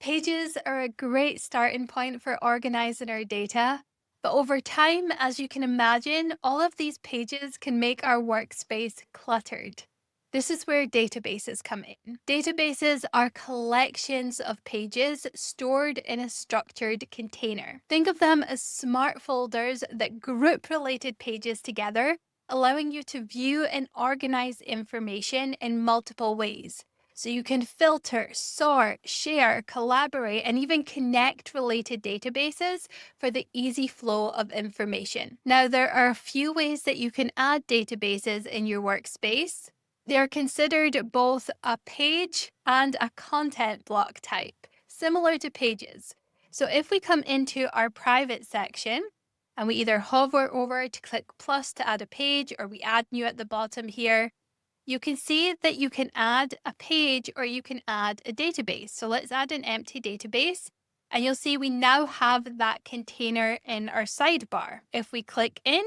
Pages are a great starting point for organizing our data, but over time, as you can imagine, all of these pages can make our workspace cluttered. This is where databases come in. Databases are collections of pages stored in a structured container. Think of them as smart folders that group related pages together, allowing you to view and organize information in multiple ways. So you can filter, sort, share, collaborate, and even connect related databases for the easy flow of information. Now, there are a few ways that you can add databases in your workspace. They are considered both a page and a content block type, similar to pages. So if we come into our private section and we either hover over to click plus to add a page, or we add new at the bottom here, you can see that you can add a page or you can add a database. So let's add an empty database, and you'll see we now have that container in our sidebar. If we click in,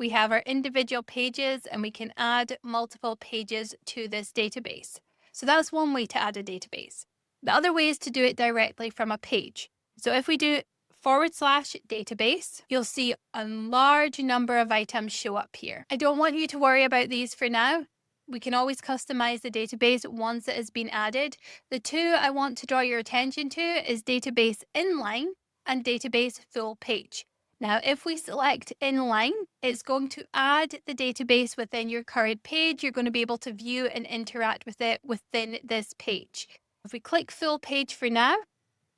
we have our individual pages and we can add multiple pages to this database. So that's one way to add a database. The other way is to do it directly from a page. So if we do /database, you'll see a large number of items show up here. I don't want you to worry about these for now. We can always customize the database once it has been added. The two I want to draw your attention to is database inline and database full page. Now, if we select inline, it's going to add the database within your current page. You're going to be able to view and interact with it within this page. If we click full page for now,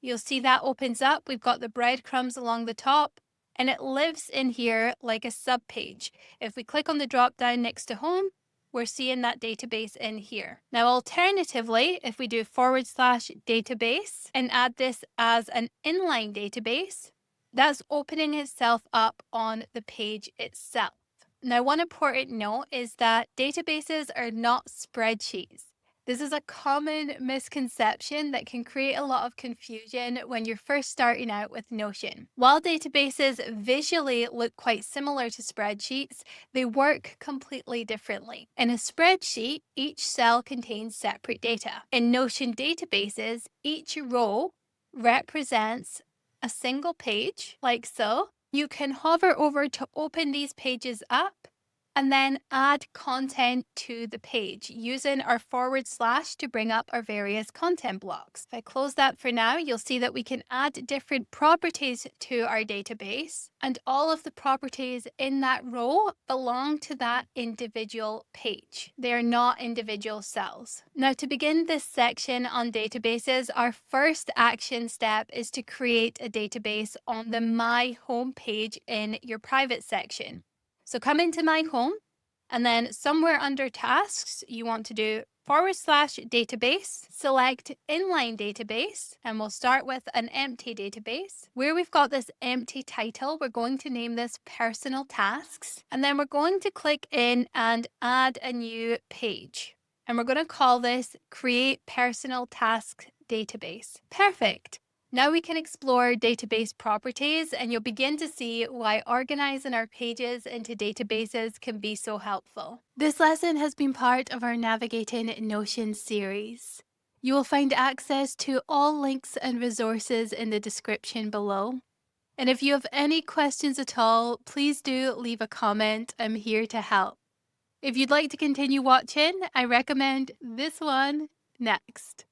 you'll see that opens up. We've got the breadcrumbs along the top, and it lives in here like a subpage. If we click on the drop down next to home, we're seeing that database in here. Now, alternatively, if we do /database and add this as an inline database, that's opening itself up on the page itself. Now, one important note is that databases are not spreadsheets. This is a common misconception that can create a lot of confusion when you're first starting out with Notion. While databases visually look quite similar to spreadsheets, they work completely differently. In a spreadsheet, each cell contains separate data. In Notion databases, each row represents a single page, like so. You can hover over to open these pages up and then add content to the page using our / to bring up our various content blocks. If I close that for now, you'll see that we can add different properties to our database, and all of the properties in that row belong to that individual page. They are not individual cells. Now, to begin this section on databases, our first action step is to create a database on the My Home page in your private section. So come into My Home, and then somewhere under Tasks, you want to do /database, select inline database, and we'll start with an empty database. Where we've got this empty title, we're going to name this Personal Tasks, and then we're going to click in and add a new page. And we're going to call this Create Personal Task Database. Perfect. Now we can explore database properties, and you'll begin to see why organizing our pages into databases can be so helpful. This lesson has been part of our Navigating Notion series. You will find access to all links and resources in the description below. And if you have any questions at all, please do leave a comment. I'm here to help. If you'd like to continue watching, I recommend this one next.